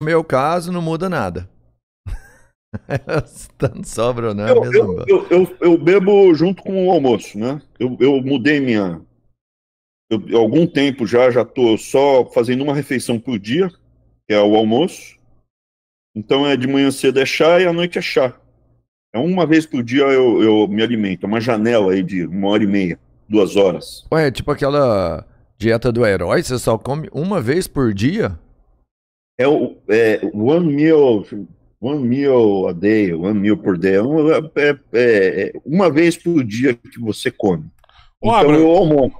No meu caso, não muda nada. Tanto sobra ou não, é Eu, mesmo. eu bebo junto com o almoço, né? Eu mudei minha. Há algum tempo já estou só fazendo uma refeição por dia, que é o almoço. Então é de manhã cedo é chá e à noite é chá. É uma vez por dia eu me alimento. É uma janela aí de 1 hora e meia, 2 horas. Ué, tipo aquela dieta do herói, você só come uma vez por dia? É one meal a day, one meal por day. É uma vez por dia que você come. Ô, Então Abraham, eu o almoço.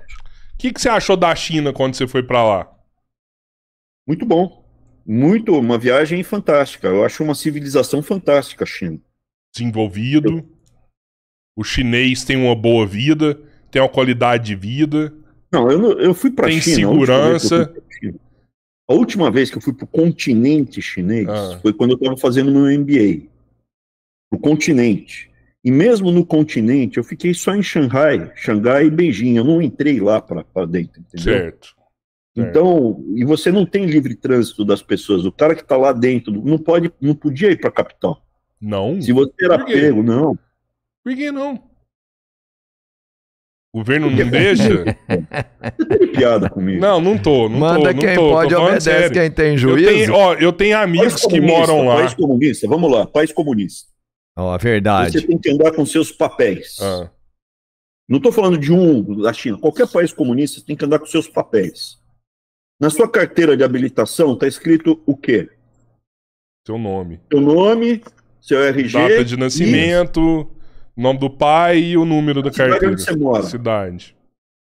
que você achou da China quando você foi pra lá? Muito bom. Uma viagem fantástica. Eu acho uma civilização fantástica a China. Desenvolvido, o chinês tem uma boa vida, tem uma qualidade de vida, Não, eu fui para a tem China. segurança. A última vez que eu fui para o continente chinês Ah. foi quando eu estava fazendo meu MBA. O continente. E mesmo no continente, eu fiquei só em Xangai e Beijing. Eu não entrei lá para dentro, entendeu? Certo. Então, e você não tem livre trânsito das pessoas. O cara que está lá dentro não podia ir para a capital. Não? Se você era Por quê? pego, não. Por que não? O governo não deixa? Você tem piada comigo. Não tô. Manda Não quem tô, pode, tô falando obedece sério. quem tem juízo. Eu tenho amigos que moram lá. País comunista, vamos lá, país comunista. Ó, a verdade. Você tem que andar com seus papéis. Ah. Não estou falando de da China. Qualquer país comunista tem que andar com seus papéis. Na sua carteira de habilitação está escrito o quê? Seu nome. Seu nome, seu RG. Data de nascimento, nome do pai e o número da cidade carteira. onde você mora. Cidade.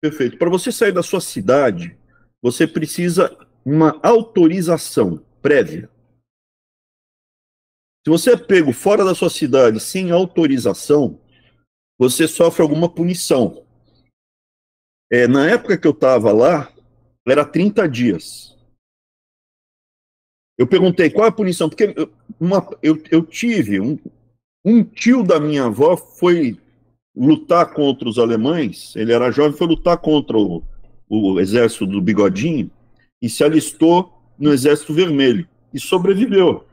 Perfeito. Para você sair da sua cidade, você precisa uma autorização prévia. Se você é pego fora da sua cidade sem autorização, você sofre alguma punição. Na época que eu estava lá, era 30 dias. Eu perguntei qual é a punição, porque eu tive um tio da minha avó foi lutar contra os alemães, ele era jovem, foi lutar contra o exército do Bigodinho e se alistou no Exército Vermelho e sobreviveu.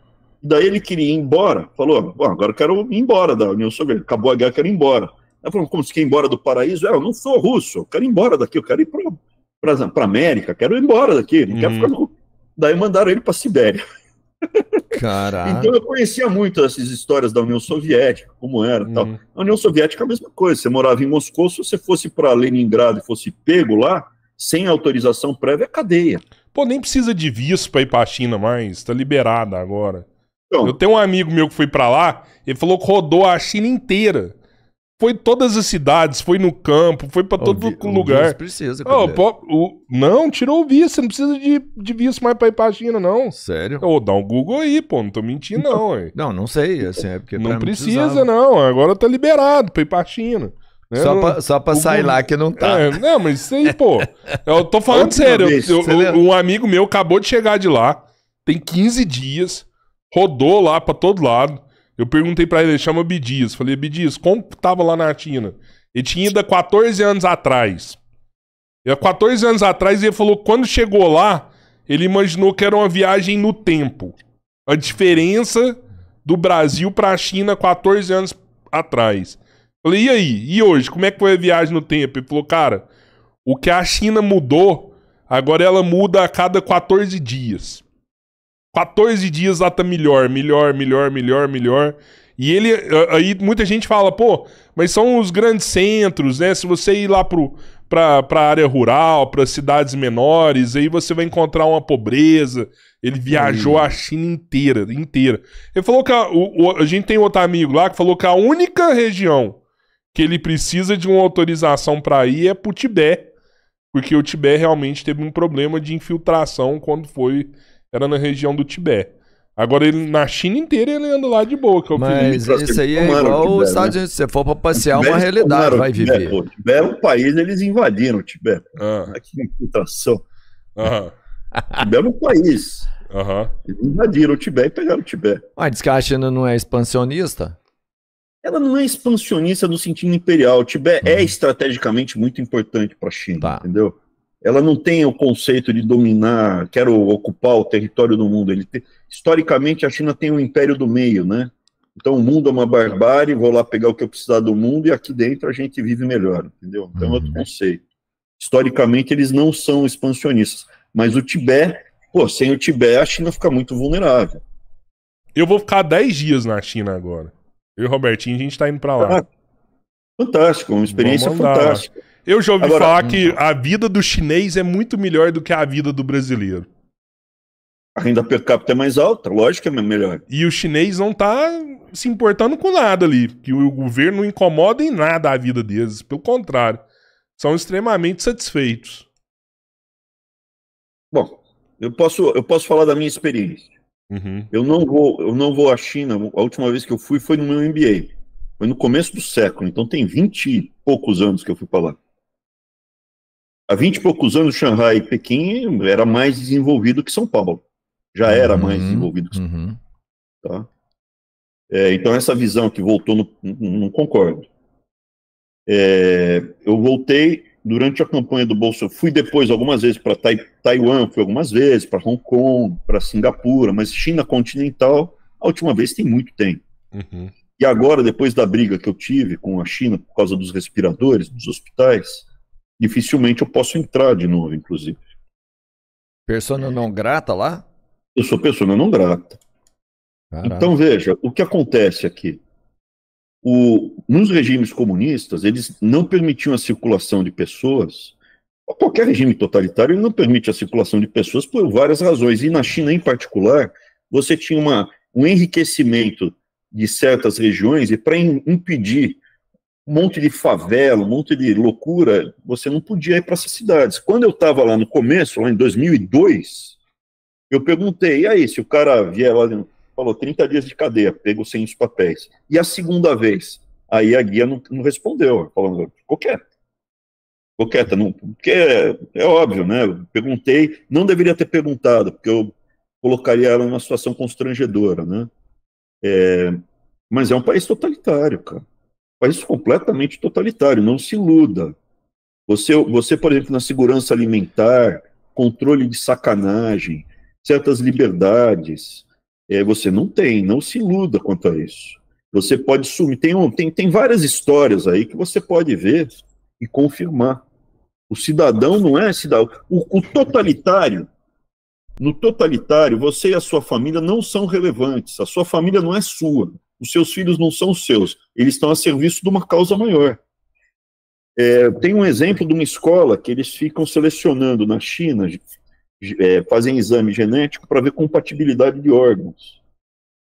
Daí ele queria ir embora, falou, agora eu quero ir embora da União Soviética, acabou a guerra, eu quero ir embora. Ela falou, como você quer ir embora do paraíso? Eu não sou russo, eu quero ir embora daqui, eu quero ir para América, quero ir embora daqui, não quero ficar no... Daí mandaram ele para Sibéria. Caraca. Então eu conhecia muito essas histórias da União Soviética, como era e tal. A União Soviética é a mesma coisa, você morava em Moscou, se você fosse para Leningrado e fosse pego lá, sem autorização prévia, é cadeia. Pô, nem precisa de visto pra ir pra China mais, tá liberada agora. Então, Eu tenho um amigo meu que foi pra lá, ele falou que rodou a China inteira. Foi todas as cidades, foi no campo, foi pra todo lugar. Precisa, não, tirou o visto, você não precisa de visto mais pra ir pra China, não. Sério? Dá um Google aí, pô, não tô mentindo não, ué. Não sei, assim, é porque Não precisa não, agora tá liberado pra ir pra China. Né? Só pra sair lá que não tá. Não, mas isso aí, pô, eu tô falando sério, um amigo meu acabou de chegar de lá, tem 15 dias, rodou lá pra todo lado. Eu perguntei pra ele chama Bidias. Falei, Bidias, como tava lá na China? Ele tinha ido há 14 anos atrás. E há 14 anos atrás ele falou que quando chegou lá, ele imaginou que era uma viagem no tempo. A diferença do Brasil pra China 14 anos atrás. Falei, e aí? E hoje? Como é que foi a viagem no tempo? Ele falou, cara, o que a China mudou, agora ela muda a cada 14 dias. 14 dias lá tá melhor. E ele, aí muita gente fala, pô, mas são os grandes centros, né? Se você ir lá pra área rural, pra cidades menores, aí você vai encontrar uma pobreza. Ele viajou a China inteira. Ele falou que a gente tem outro amigo lá que falou que a única região que ele precisa de uma autorização pra ir é pro Tibete. Porque o Tibete realmente teve um problema de infiltração quando era na região do Tibete. Agora, ele, na China inteira, ele anda lá de boa. Que mas isso aí é igual os Estados Unidos. Se você for pra passear, uma realidade vai viver. O Tibete é um país, eles invadiram o Tibete. Que infiltração. O Tibete é um país. Eles invadiram o Tibete e pegaram o Tibete. Mas diz que a China não é expansionista? Ela não é expansionista no sentido imperial. O Tibete é estrategicamente muito importante para a China, entendeu? Ela não tem o conceito de dominar, quero ocupar o território do mundo. historicamente a China tem um império do meio, né? Então o mundo é uma barbárie, vou lá pegar o que eu precisar do mundo e aqui dentro a gente vive melhor, entendeu? Então é outro conceito. Historicamente eles não são expansionistas, mas o Tibete, sem o Tibete a China fica muito vulnerável. Eu vou ficar 10 dias na China agora. Eu e o Robertinho, a gente tá indo pra lá. Fantástico, uma experiência fantástica. Eu já ouvi falar que a vida do chinês é muito melhor do que a vida do brasileiro. A renda per capita é mais alta, lógico que é melhor. E o chinês não tá se importando com nada ali. Que o governo não incomoda em nada a vida deles. Pelo contrário, são extremamente satisfeitos. Bom, eu posso falar da minha experiência. Uhum. Eu não vou à China. A última vez que eu fui foi no meu MBA. Foi no começo do século, então tem 20 e poucos anos que eu fui para lá. Há 20 e poucos anos, Xangai e Pequim era mais desenvolvido que São Paulo. Já era mais desenvolvido que São Paulo. Tá? Então essa visão que voltou, não concordo. Eu voltei durante a campanha do Bolsonaro, fui depois algumas vezes para Taiwan, fui algumas vezes para Hong Kong, para Singapura, mas China continental, a última vez tem muito tempo. Uhum. E agora, depois da briga que eu tive com a China por causa dos respiradores, dos hospitais, dificilmente eu posso entrar de novo, inclusive. Persona não grata lá? Eu sou persona não grata. Caraca. Então, veja, o que acontece aqui? Nos regimes comunistas, eles não permitiam a circulação de pessoas. Qualquer regime totalitário ele não permite a circulação de pessoas por várias razões. E na China, em particular, você tinha um enriquecimento de certas regiões, e para impedir um monte de favela, um monte de loucura, você não podia ir para essas cidades. Quando eu estava lá no começo, lá em 2002, eu perguntei, e aí, se o cara vier lá, falou 30 dias de cadeia, pegou sem os papéis. E a segunda vez? Aí a guia não respondeu, falando, ficou quieta. Ficou quieta, não, porque é óbvio, né? Eu perguntei, não deveria ter perguntado, porque eu colocaria ela numa situação constrangedora, né? Mas é um país totalitário, cara. Um país completamente totalitário, não se iluda. Você, por exemplo, na segurança alimentar, controle de sacanagem, certas liberdades, você não se iluda quanto a isso. Você pode sumir, tem várias histórias aí que você pode ver e confirmar. O cidadão não é cidadão. O totalitário, no totalitário, você e a sua família não são relevantes. A sua família não é sua. Os seus filhos não são seus. Eles estão a serviço de uma causa maior. Tem um exemplo de uma escola que eles ficam selecionando na China, fazem exame genético para ver compatibilidade de órgãos.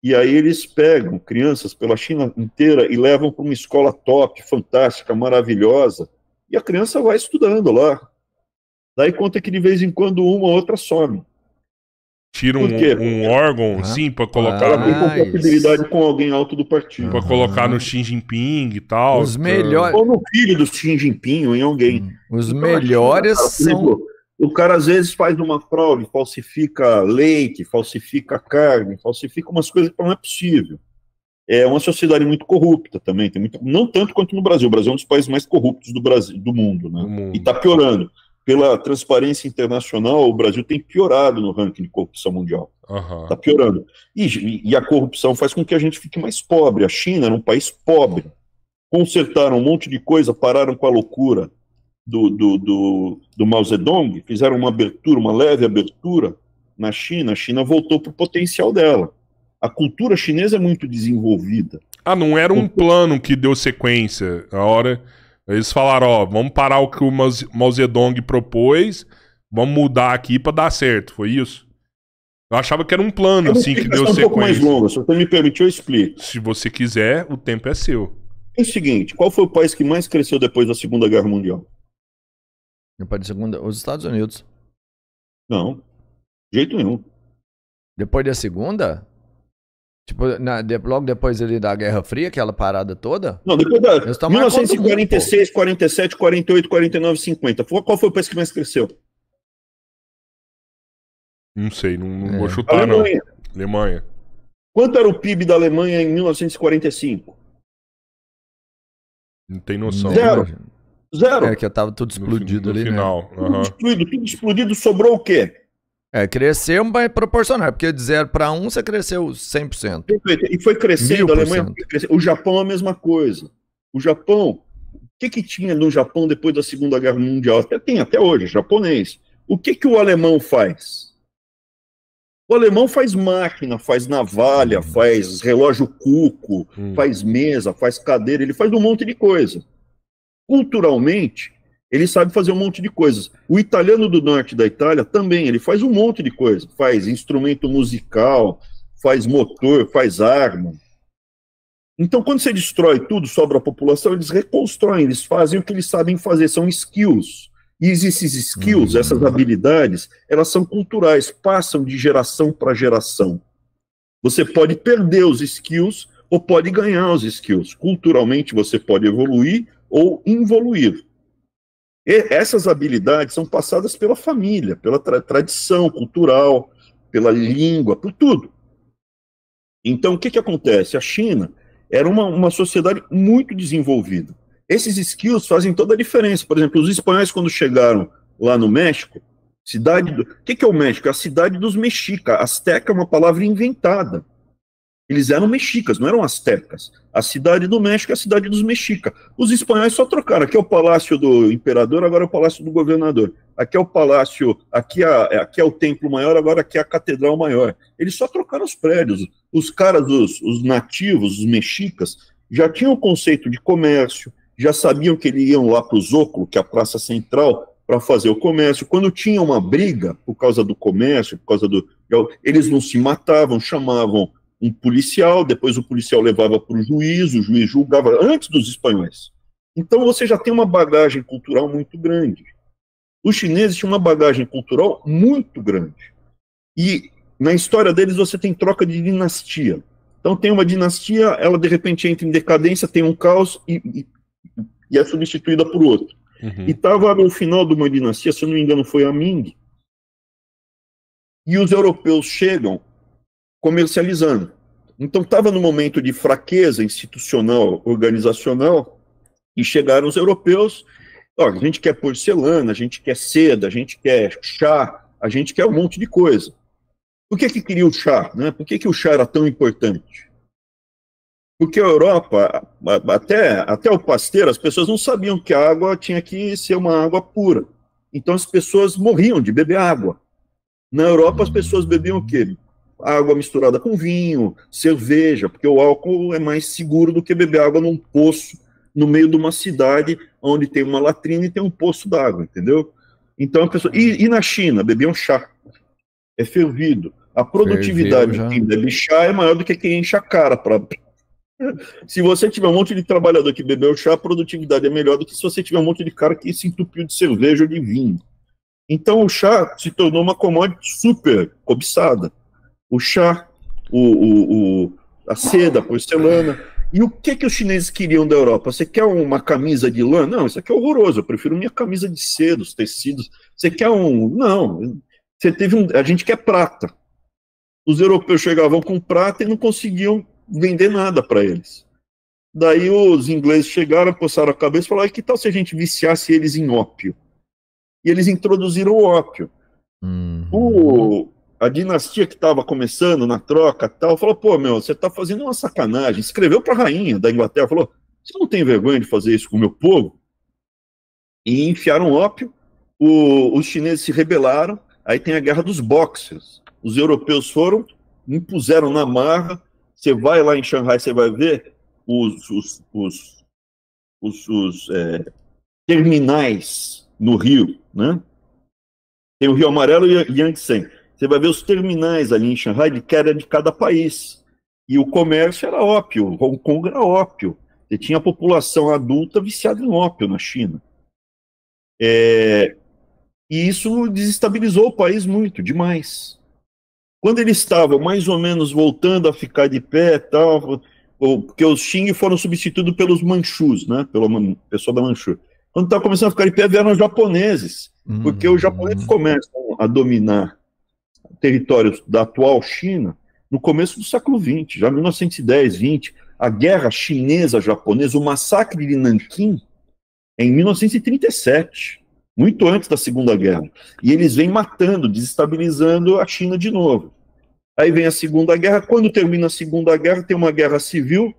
E aí eles pegam crianças pela China inteira e levam para uma escola top, fantástica, maravilhosa, e a criança vai estudando lá. Daí conta que de vez em quando uma ou outra some. Tira um órgão, sim, para colocar. Ela tem compatibilidade com alguém alto do partido. Para colocar no Xi Jinping e tal. Os melhores. Ou no filho do Xi Jinping, ou em alguém. Os melhores são. O cara às vezes faz uma fraude, falsifica leite, falsifica carne, falsifica umas coisas que não é possível. É uma sociedade muito corrupta também, não tanto quanto no Brasil. O Brasil é um dos países mais corruptos do mundo, né? E está piorando. Pela transparência internacional, o Brasil tem piorado no ranking de corrupção mundial. Está piorando. E a corrupção faz com que a gente fique mais pobre. A China era um país pobre. Consertaram um monte de coisa, pararam com a loucura do Mao Zedong, fizeram uma leve abertura na China. A China voltou para o potencial dela. A cultura chinesa é muito desenvolvida. Não era um plano que deu sequência. A hora eles falaram, vamos parar o que o Mao Zedong propôs, vamos mudar aqui para dar certo. Foi isso? Eu achava que era um plano assim que deu sequência. Um pouco mais longa, se você me permitir, eu explico. Se você quiser, o tempo é seu. É o seguinte, qual foi o país que mais cresceu depois da Segunda Guerra Mundial? Depois da Segunda, os Estados Unidos. Não, de jeito nenhum. Depois da Segunda? Tipo, logo depois ali da Guerra Fria, aquela parada toda? Não, depois da 1946, 47, 48, 49, 50. Qual foi o país que mais cresceu? Não sei, não vou chutar, Alemanha. Não. Alemanha. Quanto era o PIB da Alemanha em 1945? Não tem noção. Zero. É que tava tudo explodido ali, no final. Né? Tudo explodido, sobrou o quê? Cresceu, mas proporcional, porque de 0 para 1 você cresceu 100%. E foi crescendo, a Alemanha foi crescendo. O Japão a mesma coisa. O Japão, o que tinha no Japão depois da Segunda Guerra Mundial? Tem até hoje, japonês. O que o alemão faz? O alemão faz máquina, faz navalha, faz relógio cuco, faz mesa, faz cadeira, ele faz um monte de coisa. Culturalmente, ele sabe fazer um monte de coisas. O italiano do norte da Itália também, ele faz um monte de coisa. Faz instrumento musical, faz motor, faz arma. Então, quando você destrói tudo, sobra a população, eles reconstroem, eles fazem o que eles sabem fazer, são skills. E esses skills, essas habilidades, elas são culturais, passam de geração para geração. Você pode perder os skills ou pode ganhar os skills. Culturalmente, você pode evoluir ou involuir. E essas habilidades são passadas pela família, pela tradição cultural, pela língua, por tudo. Então, o que acontece? A China era uma sociedade muito desenvolvida. Esses skills fazem toda a diferença. Por exemplo, os espanhóis, quando chegaram lá no México, o que é o México? É a cidade dos mexicas. Azteca é uma palavra inventada. Eles eram mexicas, não eram astecas. A cidade do México é a cidade dos mexicas. Os espanhóis só trocaram. Aqui é o palácio do imperador, agora é o palácio do governador. Aqui é o palácio, aqui é o templo maior, agora aqui é a catedral maior. Eles só trocaram os prédios. Os caras, os nativos, os mexicas, já tinham o conceito de comércio, já sabiam que eles iam lá para o Zócalo, que é a praça central, para fazer o comércio. Quando tinha uma briga por causa do comércio, eles não se matavam, chamavam um policial, depois o policial levava para o juiz julgava antes dos espanhóis. Então você já tem uma bagagem cultural muito grande. Os chineses tinham uma bagagem cultural muito grande. E na história deles você tem troca de dinastia. Então tem uma dinastia, ela de repente entra em decadência, tem um caos e é substituída por outro. E estava no final de uma dinastia, se eu não me engano foi a Ming, e os europeus chegam comercializando. Então estava no momento de fraqueza institucional, organizacional, e chegaram os europeus, a gente quer porcelana, a gente quer seda, a gente quer chá, a gente quer um monte de coisa. Por que queria o chá? Né? Por que o chá era tão importante? Porque a Europa, até o Pasteur, as pessoas não sabiam que a água tinha que ser uma água pura. Então as pessoas morriam de beber água. Na Europa as pessoas bebiam o quê? Água misturada com vinho, cerveja, porque o álcool é mais seguro do que beber água num poço, no meio de uma cidade onde tem uma latrina e tem um poço d'água, entendeu? Então a pessoa... E na China, bebiam chá. É fervido. A produtividade de quem bebe chá é maior do que quem enche a cara. Se você tiver um monte de trabalhador que bebeu chá, a produtividade é melhor do que se você tiver um monte de cara que se entupiu de cerveja ou de vinho. Então o chá se tornou uma commodity super cobiçada. O chá, a seda, a porcelana. E o que os chineses queriam da Europa? Você quer uma camisa de lã? Não, isso aqui é horroroso, eu prefiro minha camisa de seda, os tecidos. Você quer Não, a gente quer prata. Os europeus chegavam com prata e não conseguiam vender nada para eles. Daí os ingleses chegaram, coçaram a cabeça e falaram, que tal se a gente viciasse eles em ópio? E eles introduziram o ópio. A dinastia que estava começando na troca tal, falou, você está fazendo uma sacanagem. Escreveu para a rainha da Inglaterra, falou, você não tem vergonha de fazer isso com o meu povo? E enfiaram ópio, os chineses se rebelaram, aí tem a guerra dos boxers. Os europeus foram, impuseram na marra, você vai lá em Xangai, você vai ver os terminais no rio, né? Tem o Rio Amarelo e Yangtze. Você vai ver os terminais ali em Xangai, que era de cada país. E o comércio era ópio, Hong Kong era ópio. Você tinha a população adulta viciada em ópio na China. E isso desestabilizou o país muito, demais. Quando eles estavam mais ou menos voltando a ficar de pé, tal, porque os Xing foram substituídos pelos Manchus, né, pela pessoa da Manchu. Quando estava começando a ficar de pé, vieram os japoneses, porque os japoneses começam a dominar territórios da atual China no começo do século XX, já 1910, 20. A guerra chinesa-japonesa, o massacre de Nanquim, é em 1937. muito antes da Segunda Guerra. E eles vêm matando, desestabilizando a China de novo. Aí vem a Segunda Guerra. Quando termina a Segunda Guerra, tem uma guerra civil,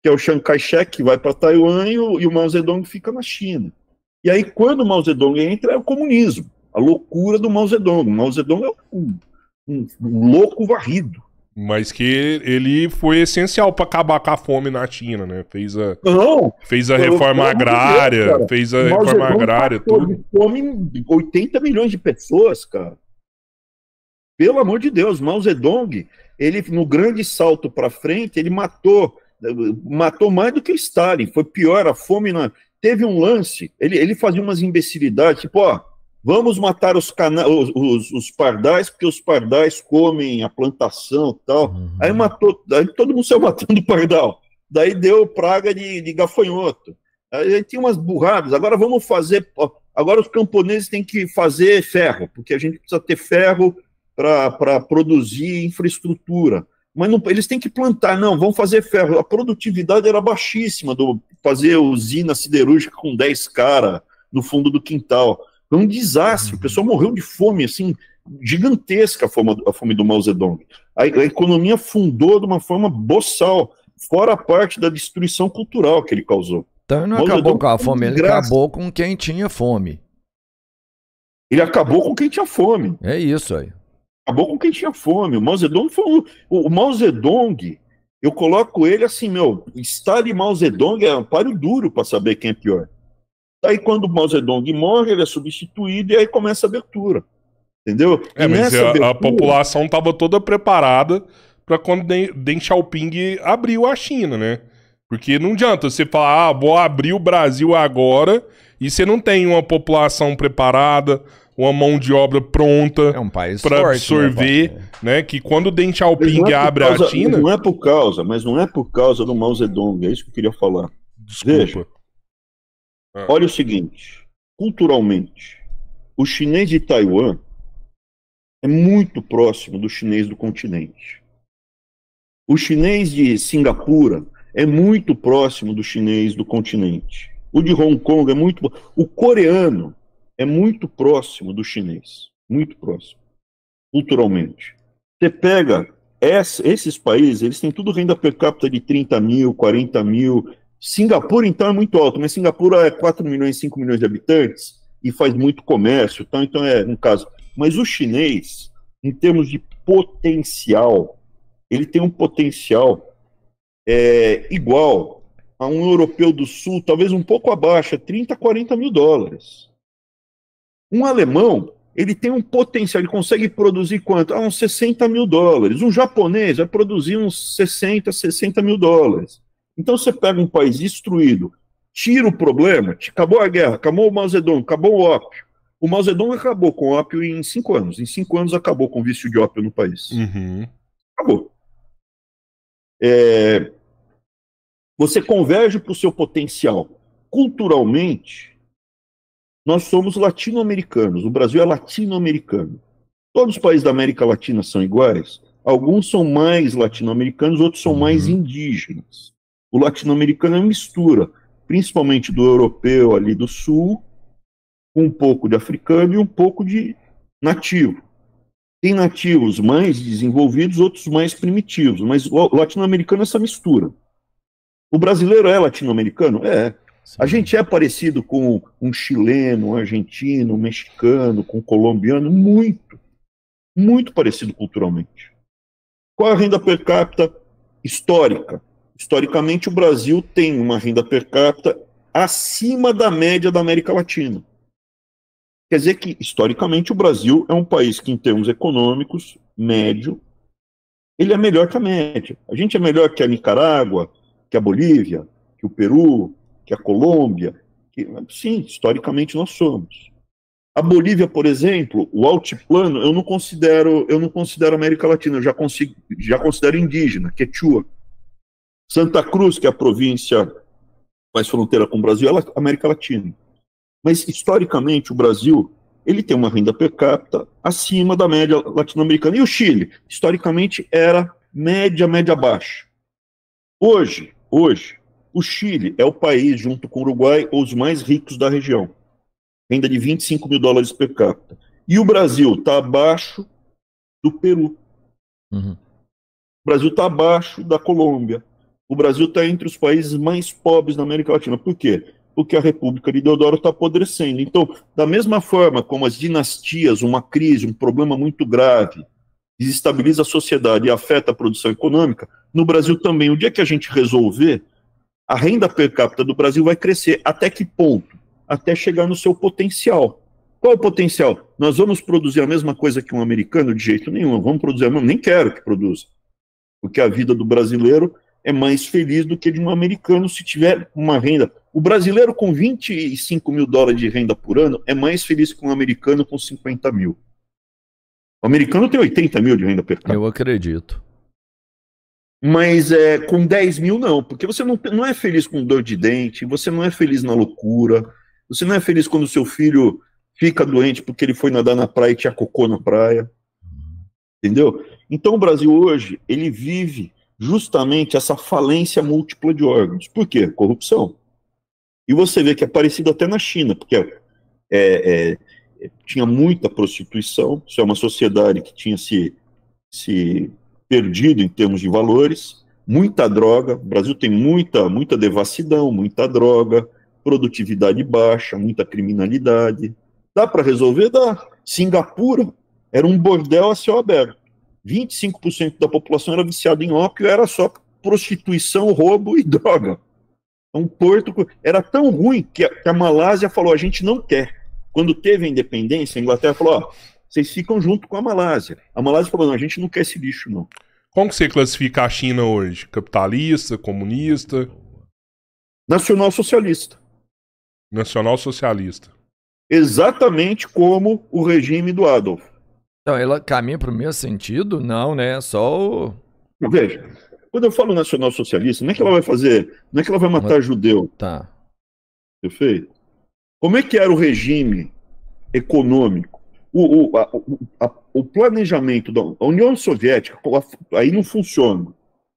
que é o Chiang Kai-shek, que vai para Taiwan, e o Mao Zedong fica na China. E aí, quando o Mao Zedong entra, é o comunismo, a loucura do Mao Zedong. O Mao Zedong é um louco varrido. Mas que ele foi essencial para acabar com a fome na China, né? Fez a reforma agrária, tudo. Fome 80 milhões de pessoas, cara. Pelo amor de Deus, Mao Zedong, ele no grande salto para frente, ele matou mais do que Stalin. Foi pior, a fome teve um lance, ele fazia umas imbecilidades, tipo, vamos matar os pardais, porque os pardais comem a plantação e tal. Uhum. Aí todo mundo saiu matando o pardal. Daí deu praga de gafanhoto. Aí tinha umas burradas. Agora vamos fazer. Agora os camponeses têm que fazer ferro, porque a gente precisa ter ferro para produzir infraestrutura. Mas não, eles têm que plantar, não, vão fazer ferro. A produtividade era baixíssima, fazer usina siderúrgica com 10 caras no fundo do quintal. Foi um desastre, o pessoal morreu de fome, assim, gigantesca a fome do Mao Zedong. A economia fundou de uma forma boçal, fora a parte da destruição cultural que ele causou. Então ele não acabou com a fome, ele acabou com quem tinha fome. Ele acabou com quem tinha fome. É isso aí. Acabou com quem tinha fome. O Mao Zedong foi o Mao Zedong, eu coloco ele assim, Stalin e Mao Zedong é um páreo duro para saber quem é pior. Aí quando o Mao Zedong morre, ele é substituído e aí começa a abertura. Entendeu? Mas a população estava toda preparada para quando Deng Xiaoping abriu a China, né? Porque não adianta você falar, vou abrir o Brasil agora, e você não tem uma população preparada, uma mão de obra pronta para absorver, né? Que quando Deng Xiaoping abre a China... Mas não é por causa do Mao Zedong, é isso que eu queria falar. Desculpa. Veja, olha o seguinte, culturalmente, o chinês de Taiwan é muito próximo do chinês do continente. O chinês de Singapura é muito próximo do chinês do continente. O de Hong Kong é muito... O coreano é muito próximo do chinês. Muito próximo. Culturalmente. Você pega esses países, eles têm tudo renda per capita de 30 mil, 40 mil. Singapura, então, é muito alto, mas Singapura é 4 milhões, 5 milhões de habitantes e faz muito comércio, então é um caso. Mas o chinês, em termos de potencial, ele tem um potencial igual a um europeu do sul, talvez um pouco abaixo, 30, 40 mil dólares. Um alemão, ele tem um potencial, ele consegue produzir quanto? Uns 60 mil dólares. Um japonês vai produzir uns 60 mil dólares. Então você pega um país destruído, tira o problema, acabou a guerra, acabou o Mao Zedong, acabou o ópio. O Mao Zedong acabou com o ópio em 5 anos. Em 5 anos acabou com o vício de ópio no país. Uhum. Acabou. Você converge para o seu potencial. Culturalmente, nós somos latino-americanos. O Brasil é latino-americano. Todos os países da América Latina são iguais. Alguns são mais latino-americanos, outros são mais indígenas. O latino-americano é uma mistura, principalmente do europeu ali do sul, com um pouco de africano e um pouco de nativo. Tem nativos mais desenvolvidos, outros mais primitivos, mas o latino-americano é essa mistura. O brasileiro é latino-americano? É. Sim. A gente é parecido com um chileno, um argentino, um mexicano, com um colombiano, muito, muito parecido culturalmente. Qual a renda per capita histórica? Historicamente, o Brasil tem uma renda per capita acima da média da América Latina. Quer dizer que, historicamente, o Brasil é um país que, em termos econômicos, médio, ele é melhor que a média. A gente é melhor que a Nicarágua, que a Bolívia, que o Peru, que a Colômbia. Sim, historicamente nós somos. A Bolívia, por exemplo, o altiplano, eu não considero América Latina, eu já considero indígena, quechua. Santa Cruz, que é a província faz fronteira com o Brasil, ela é América Latina. Mas, historicamente, o Brasil, ele tem uma renda per capita acima da média latino-americana. E o Chile, historicamente, era média baixa. Hoje, o Chile é o país, junto com o Uruguai, os mais ricos da região. renda de 25 mil dólares per capita. E o Brasil está abaixo do Peru. Uhum. O Brasil está abaixo da Colômbia. O Brasil está entre os países mais pobres da América Latina. Por quê? Porque a República de Deodoro está apodrecendo. Então, da mesma forma como as dinastias, uma crise, um problema muito grave, desestabiliza a sociedade e afeta a produção econômica, no Brasil também, o dia que a gente resolver, a renda per capita do Brasil vai crescer. Até que ponto? Até chegar no seu potencial. Qual o potencial? Nós vamos produzir a mesma coisa que um americano? De jeito nenhum. Vamos produzir a mesma... Nem quero que produza. Porque a vida do brasileiro é mais feliz do que de um americano se tiver uma renda. O brasileiro com 25 mil dólares de renda por ano é mais feliz que um americano com 50 mil. O americano tem 80 mil de renda per capita. Eu acredito. Mas com 10 mil não, porque você não é feliz com dor de dente, você não é feliz na loucura, você não é feliz quando o seu filho fica doente porque ele foi nadar na praia e tinha cocô na praia. Entendeu? Então o Brasil hoje, ele vive justamente essa falência múltipla de órgãos. Por quê? Corrupção. E você vê que é parecido até na China, porque tinha muita prostituição, isso é uma sociedade que tinha se perdido em termos de valores, muita droga, o Brasil tem muita devassidão, muita droga, produtividade baixa, muita criminalidade. Dá para resolver? Dá. Singapura era um bordel a céu aberto. 25% da população era viciada em ópio, era só prostituição, roubo e droga. Um porto era tão ruim que a Malásia falou, a gente não quer. Quando teve a independência, a Inglaterra falou, ó, vocês ficam junto com a Malásia. A Malásia falou, não, a gente não quer esse lixo, não. Como que você classifica a China hoje? Capitalista, comunista? Nacional-socialista. Nacional-socialista. Exatamente como o regime do Adolf. Então, ela caminha para o mesmo sentido? Não, né? Só o... Veja, quando eu falo nacional-socialista, não é que ela vai fazer, não é que ela vai matar judeu. Tá. Perfeito? Como é que era o regime econômico? O planejamento da União Soviética, aí não funciona.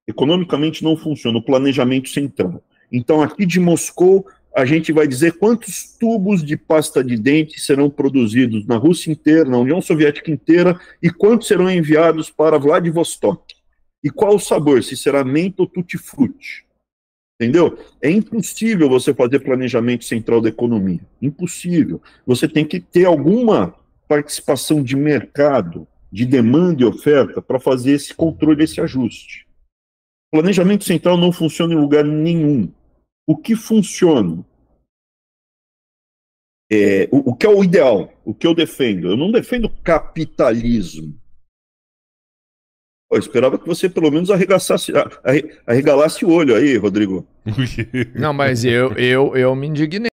Economicamente não funciona, o planejamento central. Então, aqui de Moscou, a gente vai dizer quantos tubos de pasta de dente serão produzidos na Rússia inteira, na União Soviética inteira, e quantos serão enviados para Vladivostok. E qual o sabor, se será menta ou tutti-frutti. Entendeu? É impossível você fazer planejamento central da economia. Impossível. Você tem que ter alguma participação de mercado, de demanda e oferta, para fazer esse controle, esse ajuste. Planejamento central não funciona em lugar nenhum. O que funciona? O que é o ideal? O que eu defendo? Eu não defendo capitalismo. Eu esperava que você pelo menos arregalasse o olho aí, Rodrigo. Não, mas eu me indignei.